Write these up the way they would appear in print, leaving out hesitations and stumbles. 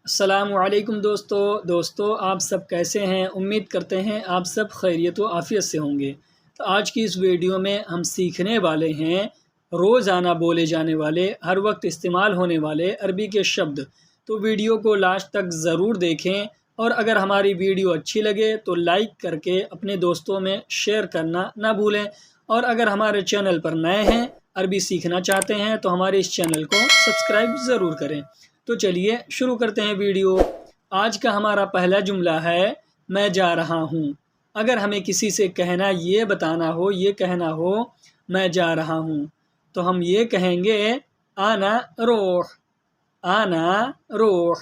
السلام علیکم دوستو آپ سب کیسے ہیں؟ امید کرتے ہیں آپ سب خیریت و عافیت سے ہوں گے۔ تو آج کی اس ویڈیو میں ہم سیکھنے والے ہیں روزانہ بولے جانے والے، ہر وقت استعمال ہونے والے عربی کے شبد۔ تو ویڈیو کو لاسٹ تک ضرور دیکھیں، اور اگر ہماری ویڈیو اچھی لگے تو لائک کر کے اپنے دوستوں میں شیئر کرنا نہ بھولیں، اور اگر ہمارے چینل پر نئے ہیں، عربی سیکھنا چاہتے ہیں تو ہمارے اس چینل کو سبسکرائب ضرور کریں۔ تو چلیے شروع کرتے ہیں ویڈیو۔ آج کا ہمارا پہلا جملہ ہے میں جا رہا ہوں۔ اگر ہمیں کسی سے یہ کہنا ہو میں جا رہا ہوں، تو ہم یہ کہیں گے آنا روح۔ آنا روح۔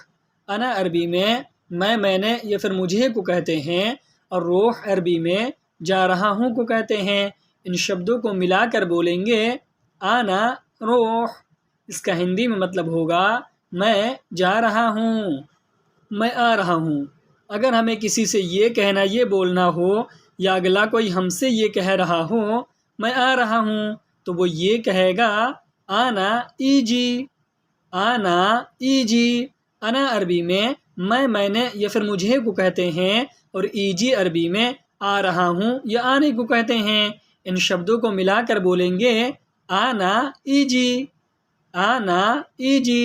انا عربی میں میں نے یا پھر مجھے کو کہتے ہیں، اور روح عربی میں جا رہا ہوں کو کہتے ہیں۔ ان شبدوں کو ملا کر بولیں گے آنا روح۔ اس کا ہندی میں مطلب ہوگا میں جا رہا ہوں، میں آ رہا ہوں۔ اگر ہمیں کسی سے یہ بولنا ہو، یا اگلا کوئی ہم سے یہ کہہ رہا ہو میں آ رہا ہوں، تو وہ یہ کہے گا آنا ایجی۔ آنا ایجی۔ انا عربی میں میں نے یا پھر مجھے کو کہتے ہیں، اور ایجی عربی میں آ رہا ہوں یا آنے کو کہتے ہیں۔ ان شبدوں کو ملا کر بولیں گے آنا ایجی۔ آنا ایجی۔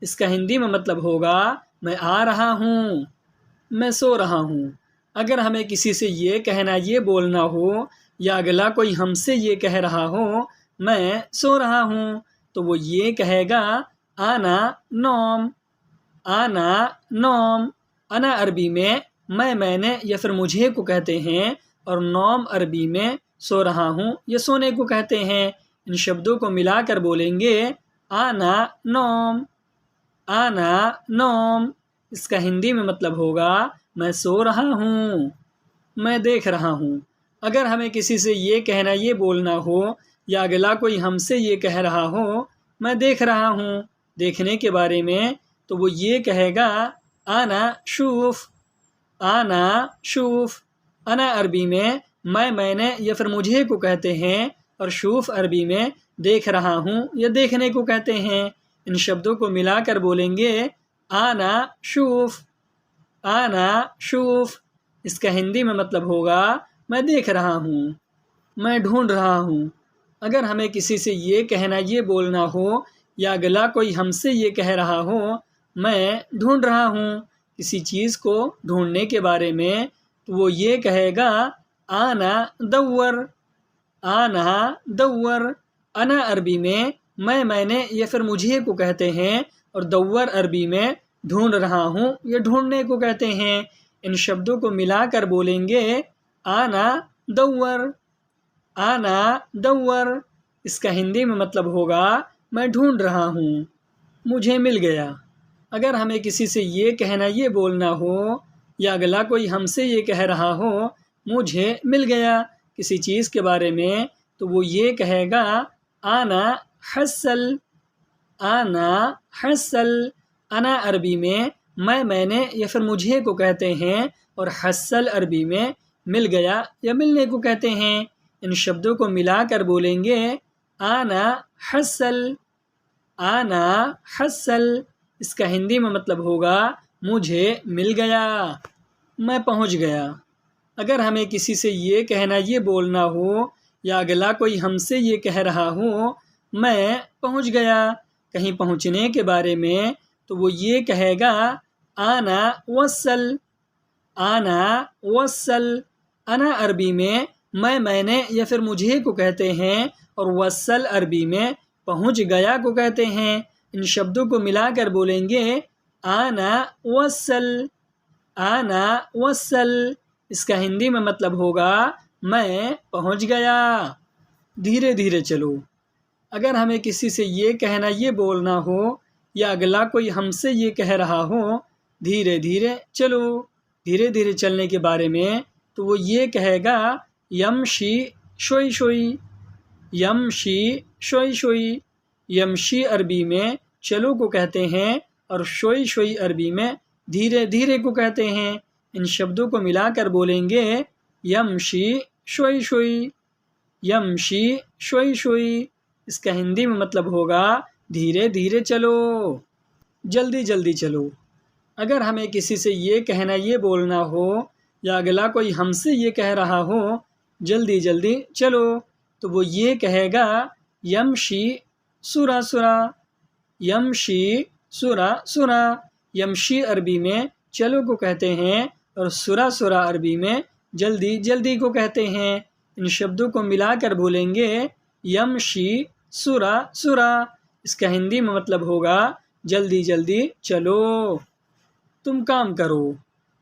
اس کا ہندی میں مطلب ہوگا میں آ رہا ہوں، میں سو رہا ہوں۔ اگر ہمیں کسی سے یہ بولنا ہو، یا اگلا کوئی ہم سے یہ کہہ رہا ہو میں سو رہا ہوں، تو وہ یہ کہے گا آنا نوم۔ آنا نوم۔ انا عربی میں میں نے یا پھر مجھے کو کہتے ہیں، اور نوم عربی میں سو رہا ہوں یا سونے کو کہتے ہیں۔ ان شبدوں کو ملا کر بولیں گے آنا نوم۔ آنا نوم۔ اس کا ہندی میں مطلب ہوگا میں سو رہا ہوں، میں دیکھ رہا ہوں۔ اگر ہمیں کسی سے یہ بولنا ہو، یا اگلا کوئی ہم سے یہ کہہ رہا ہو میں دیکھ رہا ہوں، دیکھنے کے بارے میں، تو وہ یہ کہے گا آنا شوف۔ آنا شوف۔ انا عربی میں میں نے یا پھر مجھے کو کہتے ہیں، اور شوف عربی میں دیکھ رہا ہوں یا دیکھنے کو کہتے ہیں۔ ان شبدوں کو ملا کر بولیں گے آنا شوف۔ آنا شوف۔ اس کا ہندی میں مطلب ہوگا میں دیکھ رہا ہوں، میں ڈھونڈ رہا ہوں۔ اگر ہمیں کسی سے یہ بولنا ہو، یا اگلا کوئی ہم سے یہ کہہ رہا ہو میں ڈھونڈ رہا ہوں کسی چیز کو ڈھونڈنے کے بارے میں، تو وہ یہ کہے گا آنا دور۔ آنا دور۔ انا عربی میں میں نے یا پھر مجھے کو کہتے ہیں، اور دور عربی میں ڈھونڈ رہا ہوں یا ڈھونڈنے کو کہتے ہیں۔ ان شبدوں کو ملا کر بولیں گے آنا دور۔ آنا دور۔ اس کا ہندی میں مطلب ہوگا میں ڈھونڈ رہا ہوں، مجھے مل گیا۔ اگر ہمیں کسی سے یہ بولنا ہو، یا اگلا کوئی ہم سے یہ کہہ رہا ہو مجھے مل گیا کسی چیز کے بارے میں، تو وہ یہ کہے گا آنا حصل۔ آنا حصل۔ انا عربی میں میں نے یا پھر مجھے کو کہتے ہیں، اور حصل عربی میں مل گیا یا ملنے کو کہتے ہیں۔ ان شبدوں کو ملا کر بولیں گے آنا حصل۔ آنا حصل۔ اس کا ہندی میں مطلب ہوگا مجھے مل گیا، میں پہنچ گیا۔ اگر ہمیں کسی سے یہ بولنا ہو، یا اگلا کوئی ہم سے یہ کہہ رہا ہو میں پہنچ گیا کہیں پہنچنے کے بارے میں، تو وہ یہ کہے گا آنا وصل۔ آنا وصل۔ انا عربی میں میں نے یا پھر مجھے کو کہتے ہیں، اور وصل عربی میں پہنچ گیا کو کہتے ہیں۔ ان شبدوں کو ملا کر بولیں گے آنا وصل۔ آنا وصل۔ اس کا ہندی میں مطلب ہوگا میں پہنچ گیا۔ دھیرے دھیرے چلو۔ اگر ہمیں کسی سے یہ بولنا ہو، یا اگلا کوئی ہم سے یہ کہہ رہا ہو دھیرے دھیرے چلو، دھیرے دھیرے چلنے کے بارے میں، تو وہ یہ کہے گا یمشی شوئی شوئی۔ یمشی شوئی شوئی۔ یمشی عربی میں چلو کو کہتے ہیں، اور شوئی شوئی عربی میں دھیرے دھیرے کو کہتے ہیں۔ ان شبدوں کو ملا کر بولیں گے یمشی شوئی شوئی۔ یمشی شوئی شوئی۔ اس کا ہندی میں مطلب ہوگا دھیرے دھیرے چلو، جلدی جلدی چلو۔ اگر ہمیں کسی سے یہ کہنا یہ بولنا ہو یا اگلا کوئی ہم سے یہ کہہ رہا ہو جلدی جلدی چلو، تو وہ یہ کہے گا یمشی سرا سرا، یمشی سرا سرا۔ یمشی عربی میں چلو کو کہتے ہیں اور سرا سرا عربی میں جلدی جلدی کو کہتے ہیں۔ ان شبدوں کو ملا کر بولیں گے یمشی سرا سرا، اس کا ہندی میں مطلب ہوگا جلدی جلدی چلو، تم کام کرو۔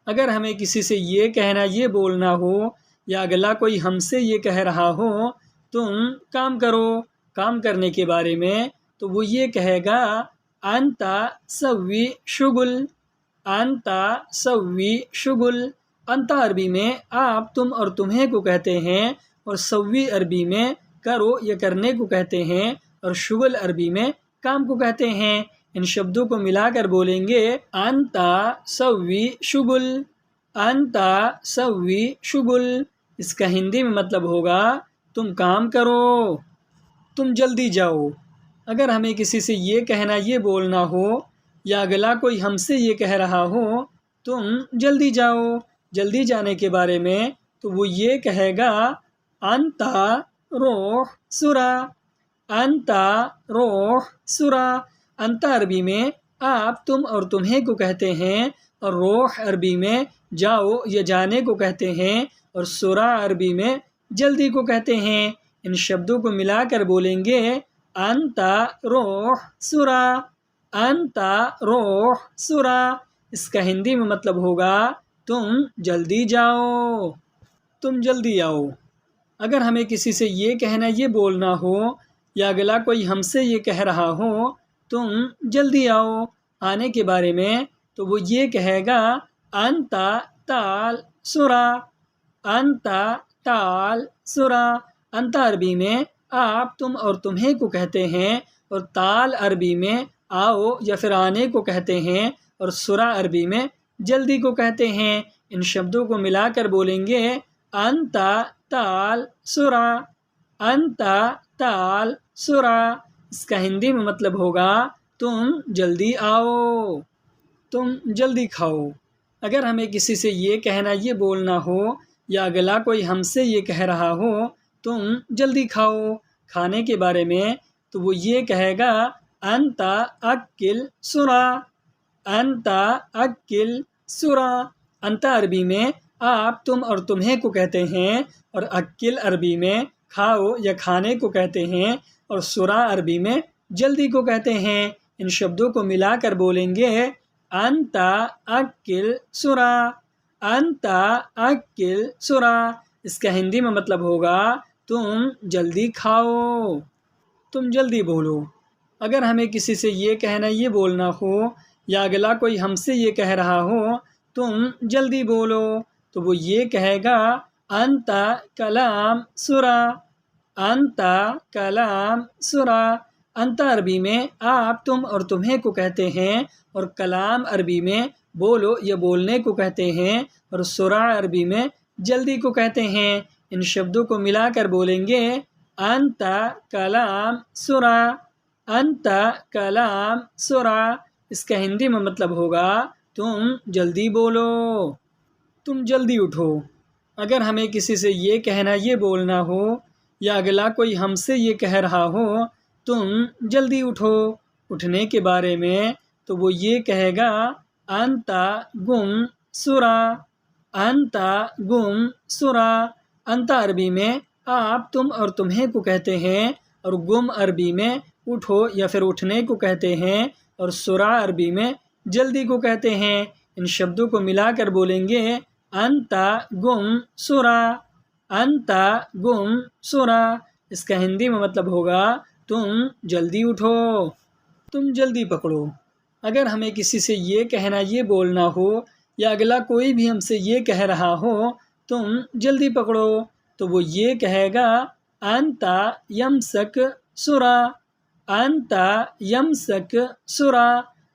اگر ہمیں کسی سے یہ کہنا یہ بولنا ہو یا اگلا کوئی ہم سے یہ کہہ رہا ہو تم کام کرو، کام کرنے کے بارے میں، تو وہ یہ کہے گا انتا سوی شغل، انتا سوی شغل۔ انتا عربی میں آپ تم اور تمہیں کو کہتے ہیں، اور سوی عربی میں کرو یا کرنے کو کہتے ہیں، اور شغل عربی میں کام کو کہتے ہیں۔ ان شبدوں کو ملا کر بولیں گے انتا سوی شغل، انتا سوی شغل۔ اس کا ہندی میں مطلب ہوگا تم کام کرو، تم جلدی جاؤ۔ اگر ہمیں کسی سے یہ کہنا یہ بولنا ہو یا اگلا کوئی ہم سے یہ کہہ رہا ہو تم جلدی جاؤ، جلدی جانے کے بارے میں، تو وہ یہ کہے گا انتا روح سرا، انتا روح سرا۔ انتا عربی میں آپ تم اور تمہیں کو کہتے ہیں، اور روح عربی میں جاؤ یا جانے کو کہتے ہیں، اور سرا عربی میں جلدی کو کہتے ہیں۔ ان شبدوں کو ملا کر بولیں گے انتا روح سرا، انتا روح سرا۔ اس کا ہندی میں مطلب ہوگا تم جلدی جاؤ، تم جلدی آؤ۔ اگر ہمیں کسی سے یہ کہنا یہ بولنا ہو یا اگلا کوئی ہم سے یہ کہہ رہا ہو تم جلدی آؤ، آنے کے بارے میں، تو وہ یہ کہے گا انتا تعال سرا، انتا تعال سرا۔ انتا عربی میں آپ تم اور تمہیں کو کہتے ہیں، اور تعال عربی میں آؤ یا پھر آنے کو کہتے ہیں، اور سرا عربی میں جلدی کو کہتے ہیں۔ ان شبدوں کو ملا کر بولیں گے انتا تعال سرا، انتا تعال سرا۔ اس کا ہندی میں مطلب ہوگا تم جلدی آؤ، تم جلدی کھاؤ۔ اگر ہمیں کسی سے یہ کہنا یہ بولنا ہو یا اگلا کوئی ہم سے یہ کہہ رہا ہو تم جلدی کھاؤ، کھانے کے بارے میں، تو وہ یہ کہے گا انتا اکل سرا، انتا اکل سرا۔ انتا عربی میں آپ تم اور تمہیں کو کہتے ہیں، اور اکل عربی میں کھاؤ یا کھانے کو کہتے ہیں، اور سرا عربی میں جلدی کو کہتے ہیں۔ ان شبدوں کو ملا کر بولیں گے انتا اکل سرا، انتا اکل سرا۔ اس کا ہندی میں مطلب ہوگا تم جلدی کھاؤ، تم جلدی بولو۔ اگر ہمیں کسی سے یہ کہنا یہ بولنا ہو یا اگلا کوئی ہم سے یہ کہہ رہا ہو تم جلدی بولو، تو وہ یہ کہے گا انتا کلام سرا، انتا کلام سرا۔ انتا عربی میں آپ تم اور تمہیں کو کہتے ہیں، اور کلام عربی میں بولو یا بولنے کو کہتے ہیں، اور سرا عربی میں جلدی کو کہتے ہیں۔ ان شبدوں کو ملا کر بولیں گے انتا کلام سرا، انتا کلام سرا۔ اس کا ہندی میں مطلب ہوگا تم جلدی بولو، تم جلدی اٹھو۔ اگر ہمیں کسی سے یہ کہنا یہ بولنا ہو یا اگلا کوئی ہم سے یہ کہہ رہا ہو تم جلدی اٹھو، اٹھنے کے بارے میں، تو وہ یہ کہے گا انتا گم سرا، انتا گم سرا۔ انتا عربی میں آپ تم اور تمہیں کو کہتے ہیں، اور گم عربی میں اٹھو یا پھر اٹھنے کو کہتے ہیں، اور سرا عربی میں جلدی کو کہتے ہیں۔ ان شبدوں کو ملا کر بولیں گے انتا گم سرا، انتا گم سرا۔ اس کا ہندی میں مطلب ہوگا تم جلدی اٹھو، تم جلدی پکڑو۔ اگر ہمیں کسی سے یہ کہنا یہ بولنا ہو یا اگلا کوئی بھی ہم سے یہ کہہ رہا ہو تم جلدی پکڑو، تو وہ یہ کہے گا انتا یمسک سرا، انتا یمسک سرا۔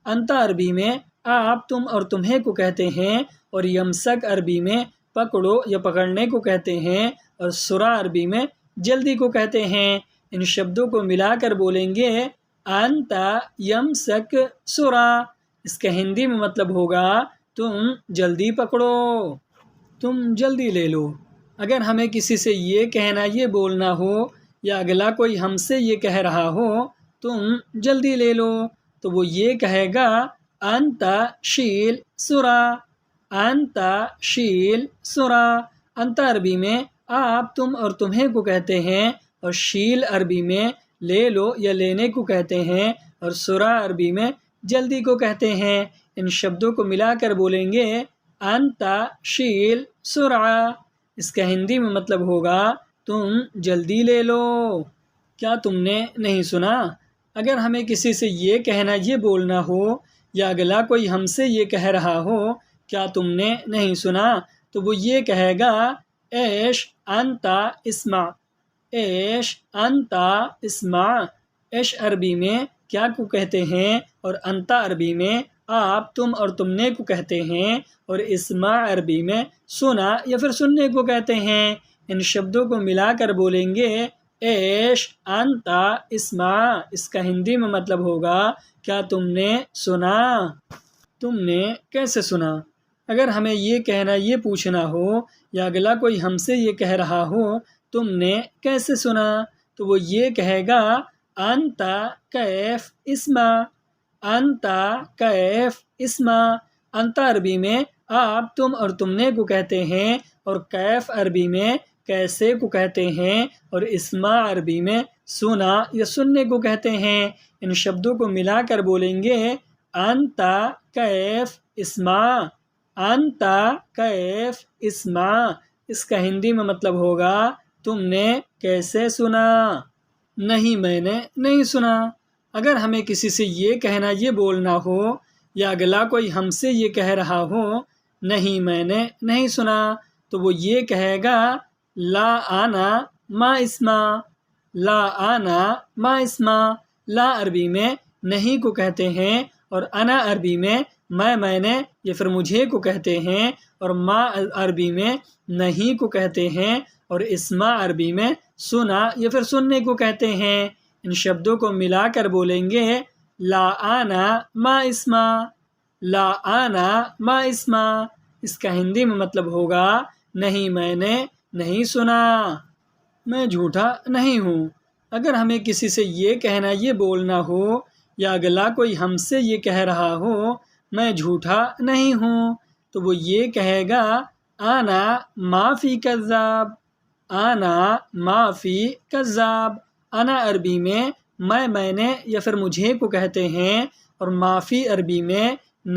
انتا عربی میں آپ تم اور تمہیں کو کہتے ہیں، اور یمسک عربی میں پکڑو یا پکڑنے کو کہتے ہیں، اور سرا عربی میں جلدی کو کہتے ہیں۔ ان شبدوں کو ملا کر بولیں گے انتا یمسک سرا۔ اس کا ہندی میں مطلب ہوگا تم جلدی پکڑو، تم جلدی لے لو۔ اگر ہمیں کسی سے یہ کہنا یہ بولنا ہو یا اگلا کوئی ہم سے یہ کہہ رہا ہو تم جلدی لے لو، تو وہ یہ کہے گا انت شیل سرا، انت شیل سرا۔ انت عربی میں آپ، تم اور تمہیں کو کہتے ہیں، اور شیل عربی میں لے لو یا لینے کو کہتے ہیں، اور سرا عربی میں جلدی کو کہتے ہیں۔ ان شبدوں کو ملا کر بولیں گے انت شیل سرعہ۔ اس کا ہندی میں مطلب ہوگا تم جلدی لے لو۔ کیا تم نے نہیں سنا؟ اگر ہمیں کسی سے یہ کہنا یہ بولنا ہو یا اگلا کوئی ہم سے یہ کہہ رہا ہو کیا تم نے نہیں سنا، تو وہ یہ کہے گا ایش انت اسمع، ایش انت اسمع۔ ایش عربی میں کیا کو کہتے ہیں، اور انت عربی میں آپ، تم اور تم نے کو کہتے ہیں، اور اسمع عربی میں سنا یا پھر سننے کو کہتے ہیں۔ ان شبدوں کو ملا کر بولیں گے ایش انت اسمع۔ اس کا ہندی میں مطلب ہوگا کیا تم نے سنا؟ تم نے کیسے سنا؟ اگر ہمیں یہ کہنا یہ پوچھنا ہو یا اگلا کوئی ہم سے یہ کہہ رہا ہو تم نے کیسے سنا، تو وہ یہ کہے گا انت کیف اسمع، انت کیف اسمع۔ انت عربی میں آپ، تم اور تم نے کو کہتے ہیں، اور کیف عربی میں کیسے کو کہتے ہیں، اور اسمع عربی میں سنا یا سننے کو کہتے ہیں۔ ان شبدوں کو ملا کر بولیں گے انت کیف اسمع، انت کیف اسمع۔ اس کا ہندی میں مطلب ہوگا تم نے کیسے سنا؟ نہیں میں نے نہیں سنا۔ اگر ہمیں کسی سے یہ کہنا یہ بولنا ہو یا اگلا کوئی ہم سے یہ کہہ رہا ہو نہیں میں نے نہیں سنا، تو وہ یہ کہے گا لا انا ما اسمع، لا انا ما اسمع۔ لا عربی میں نہیں کو کہتے ہیں، اور انا عربی میں میں نے یا پھر مجھے کو کہتے ہیں، اور ما عربی میں نہیں کو کہتے ہیں، اور اسمع عربی میں سنا یا پھر سننے کو کہتے ہیں۔ ان شبدوں کو ملا کر بولیں گے لا انا ما اسمع، لا انا ما اسمع۔ اس کا ہندی میں مطلب ہوگا نہیں میں نے نہیں سنا، میں جھوٹا نہیں ہوں۔ اگر ہمیں کسی سے یہ کہنا یہ بولنا ہو یا اگلا کوئی ہم سے یہ کہہ رہا ہو میں جھوٹا نہیں ہوں، تو وہ یہ کہے گا انا ما فی کذاب، انا ما فی کذاب۔ انا عربی میں میں نے یا پھر مجھے کو کہتے ہیں، اور معافی عربی میں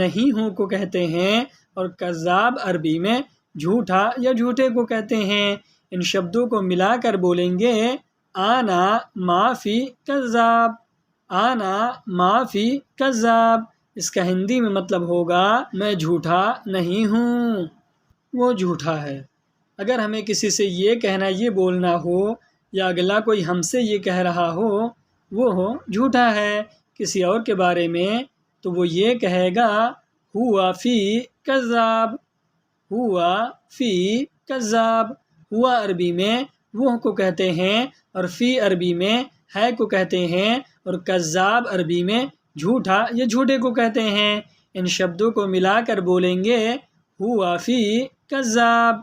نہیں ہوں کو کہتے ہیں، اور کذاب عربی میں جھوٹا یا جھوٹے کو کہتے ہیں۔ ان شبدوں کو ملا کر بولیں گے انا ما فی کذاب، انا ما فی کذاب۔ اس کا ہندی میں مطلب ہوگا میں جھوٹا نہیں ہوں، وہ جھوٹا ہے۔ اگر ہمیں کسی سے یہ کہنا یہ بولنا ہو یا اگلا کوئی ہم سے یہ کہہ رہا ہو وہ جھوٹا ہے کسی اور کے بارے میں، تو وہ یہ کہے گا ہوا فی کذاب، ہوا فی کذاب۔ ہوا عربی میں وہ کو کہتے ہیں، اور فی عربی میں ہے کو کہتے ہیں، اور کذاب عربی میں جھوٹا یا جھوٹے کو کہتے ہیں۔ ان شبدوں کو ملا کر بولیں گے ہوا فی کذاب،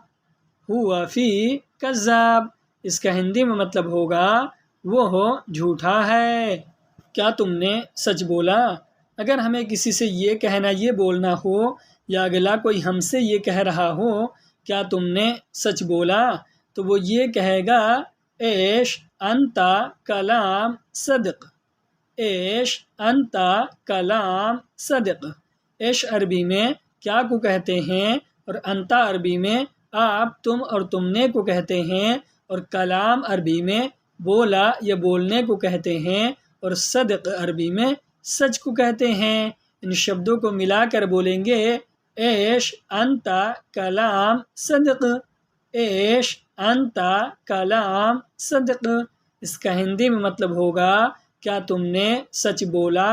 ہوا فی کذاب۔ اس کا ہندی میں مطلب ہوگا وہ جھوٹا ہے۔ کیا تم نے سچ بولا؟ اگر ہمیں کسی سے یہ کہنا یہ بولنا ہو یا اگلا کوئی ہم سے یہ کہہ رہا ہو کیا تم نے سچ بولا، تو وہ یہ کہے گا ایش انت کلام صدق، ایش انت کلام صدق۔ ایش عربی میں کیا کو کہتے ہیں، اور انت عربی میں آپ، تم اور تم نے کو کہتے ہیں، اور کلام عربی میں بولا یا بولنے کو کہتے ہیں، اور صدق عربی میں سچ کو کہتے ہیں۔ ان شبدوں کو ملا کر بولیں گے ایش انت کلام صدق، ایش انت کلام صدق۔ اس کا ہندی میں مطلب ہوگا کیا تم نے سچ بولا؟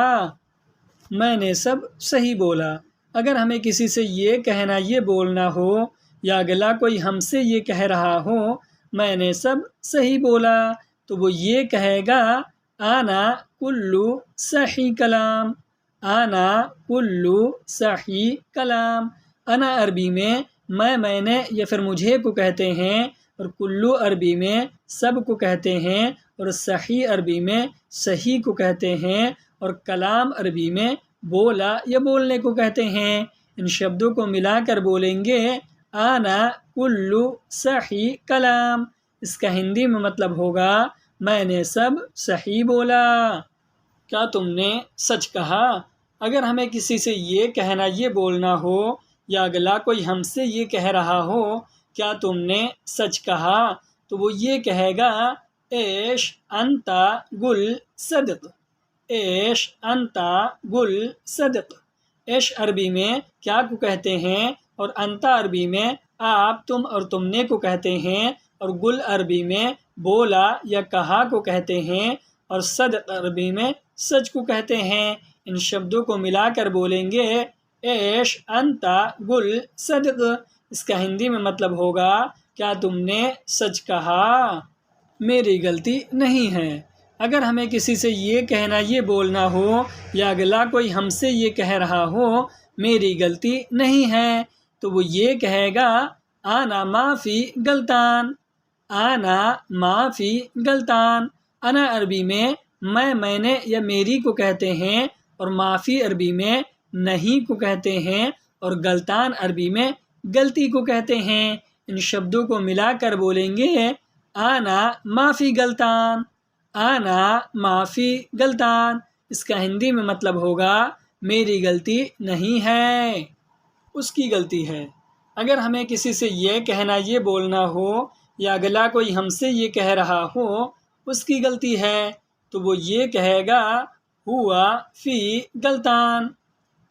میں نے سب صحیح بولا۔ اگر ہمیں کسی سے یہ کہنا یہ بولنا ہو یا اگلا کوئی ہم سے یہ کہہ رہا ہو میں نے سب صحیح بولا، تو وہ یہ کہے گا انا کلو صحیح کلام، انا کلو صحیح کلام۔ انا عربی میں میں نے یا پھر مجھے کو کہتے ہیں، اور کلو عربی میں سب کو کہتے ہیں، اور صحیح عربی میں صحیح کو کہتے ہیں، اور کلام عربی میں بولا یا بولنے کو کہتے ہیں۔ ان شبدوں کو ملا کر بولیں گے انا کلو صحیح کلام۔ اس کا ہندی میں مطلب ہوگا میں نے سب صحیح بولا۔ کیا تم نے سچ کہا؟ اگر ہمیں کسی سے یہ کہنا یہ بولنا ہو، یا اگلا کوئی ہم سے یہ کہہ رہا ہو کیا تم نے سچ کہا، تو وہ یہ کہے گا ایش انتا گل صدق، ایش انتا گل صدق۔ ایش عربی میں کیا کو کہتے ہیں، اور انتا عربی میں آپ تم اور تم نے کو کہتے ہیں، اور گل عربی میں بولا یا کہا کو کہتے ہیں، اور صدق عربی میں سچ کو کہتے ہیں۔ ان شبدوں کو ملا کر بولیں گے ایش انتا گل صدق۔ اس کا ہندی میں مطلب ہوگا کیا تم نے سچ کہا، میری غلطی نہیں ہے۔ اگر ہمیں کسی سے یہ کہنا یہ بولنا ہو، یا اگلا کوئی ہم سے یہ کہہ رہا ہو میری غلطی نہیں ہے، تو وہ یہ کہے گا انا معافی غلطان، انا معافی غلطان۔ انا عربی میں میں نے یا میری کو کہتے ہیں، اور معافی عربی میں نہیں کو کہتے ہیں، اور غلطان عربی میں غلطی کو کہتے ہیں۔ ان شبدوں کو ملا کر بولیں گے انا معافی غلطان، انا معافی غلطان۔ اس کا ہندی میں مطلب ہوگا میری غلطی نہیں ہے، اس کی غلطی ہے۔ اگر ہمیں کسی سے یہ کہنا یہ بولنا ہو، یا اگلا کوئی ہم سے یہ کہہ رہا ہو اس کی غلطی ہے، تو وہ یہ کہے گا ہوا فی غلطان،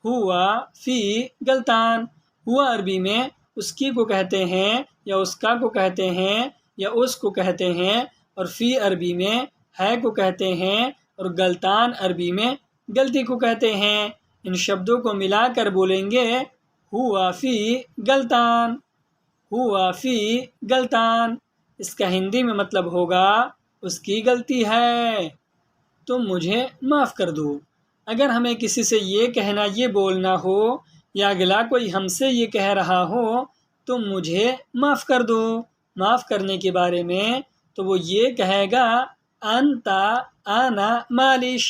ہوا فی غلطان۔ ہوا عربی میں اس کی کو کہتے ہیں، یا اس کا کو کہتے ہیں، یا اس کو کہتے ہیں، اور فی عربی میں ہے کو کہتے ہیں، اور غلطان عربی میں غلطی کو کہتے ہیں۔ ان شبدوں کو ملا کر بولیں گے ہوا فی غلطان، ہوا فی غلطان۔ اس کا ہندی میں مطلب ہوگا اس کی غلطی ہے، تم مجھے معاف کر دو۔ اگر ہمیں کسی سے یہ کہنا یہ بولنا ہو، یا اگلا کوئی ہم سے یہ کہہ رہا ہو تم مجھے معاف کر دو، معاف کرنے کے بارے میں، تو وہ یہ کہے گا انتا انا مالش،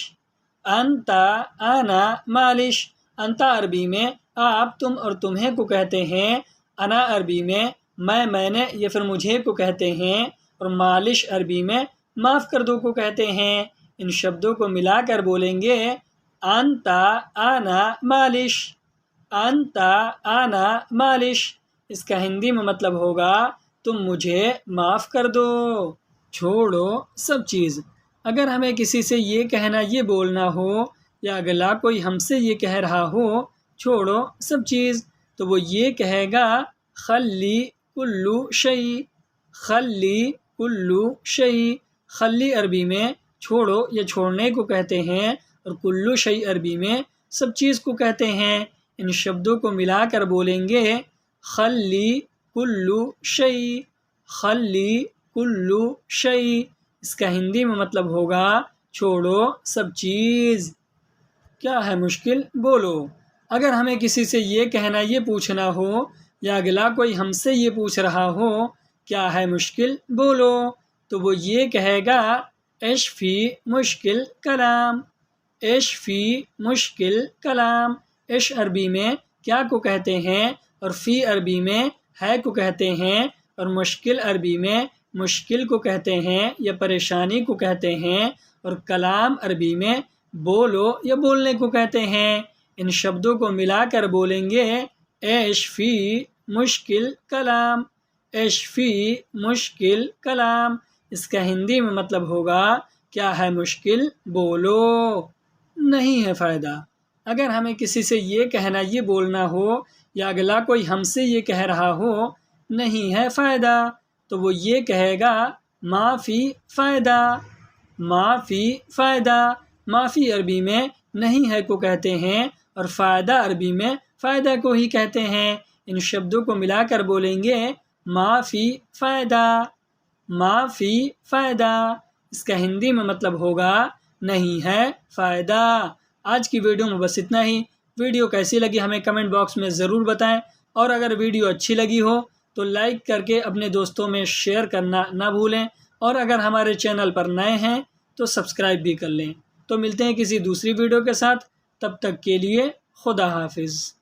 انتا انا مالش۔ انتا عربی میں آپ تم اور تمہیں کو کہتے ہیں، انا عربی میں میں نے یا پھر مجھے کو کہتے ہیں، اور مالش عربی میں معاف کر دو کو کہتے ہیں۔ ان شبدوں کو ملا کر بولیں گے انتا انا مالش، انتا انا مالش۔ اس کا ہندی میں مطلب ہوگا تم مجھے معاف کر دو، چھوڑو سب چیز۔ اگر ہمیں کسی سے یہ کہنا یہ بولنا ہو، یا اگلا کوئی ہم سے یہ کہہ رہا ہو چھوڑو سب چیز، تو وہ یہ کہے گا خلی کلو شیء، خلی کلو شیء۔ خلی عربی میں چھوڑو یا چھوڑنے کو کہتے ہیں، اور کلو شیء عربی میں سب چیز کو کہتے ہیں۔ ان شبدوں کو ملا کر بولیں گے خلی کلو شیء، خلی کلو شیء۔ اس کا ہندی میں مطلب ہوگا چھوڑو سب چیز۔ کیا ہے مشکل بولو۔ اگر ہمیں کسی سے یہ کہنا یہ پوچھنا ہو، یا اگلا کوئی ہم سے یہ پوچھ رہا ہو کیا ہے مشکل بولو، تو وہ یہ کہے گا ایش فی مشکل کلام، ایش فی مشکل کلام۔ ایش عربی میں کیا کو کہتے ہیں، اور فی عربی میں ہے کو کہتے ہیں، اور مشکل عربی میں مشکل کو کہتے ہیں یا پریشانی کو کہتے ہیں، اور کلام عربی میں بولو یا بولنے کو کہتے ہیں۔ ان شبدوں کو ملا کر بولیں گے ایش فی مشکل کلام، ایش فی مشکل کلام۔ اس کا ہندی میں مطلب ہوگا کیا ہے مشکل بولو، نہیں ہے فائدہ۔ اگر ہمیں کسی سے یہ کہنا یہ بولنا ہو، یا اگلا کوئی ہم سے یہ کہہ رہا ہو نہیں ہے فائدہ، تو وہ یہ کہے گا معافی فائدہ، معافی فائدہ۔ معافی عربی میں نہیں ہے کو کہتے ہیں، اور فائدہ عربی میں فائدہ کو ہی کہتے ہیں۔ ان شبدوں کو ملا کر بولیں گے معافی فائدہ، معافی فائدہ۔ اس کا ہندی میں مطلب ہوگا نہیں ہے فائدہ، آج کی ویڈیو میں بس اتنا ہی۔ ویڈیو کیسی لگی ہمیں کمنٹ باکس میں ضرور بتائیں، اور اگر ویڈیو اچھی لگی ہو تو لائک کر کے اپنے دوستوں میں شیئر کرنا نہ بھولیں، اور اگر ہمارے چینل پر نئے ہیں تو سبسکرائب بھی کر لیں۔ تو ملتے ہیں کسی دوسری ویڈیو کے ساتھ، تب تک کے لیے خدا حافظ۔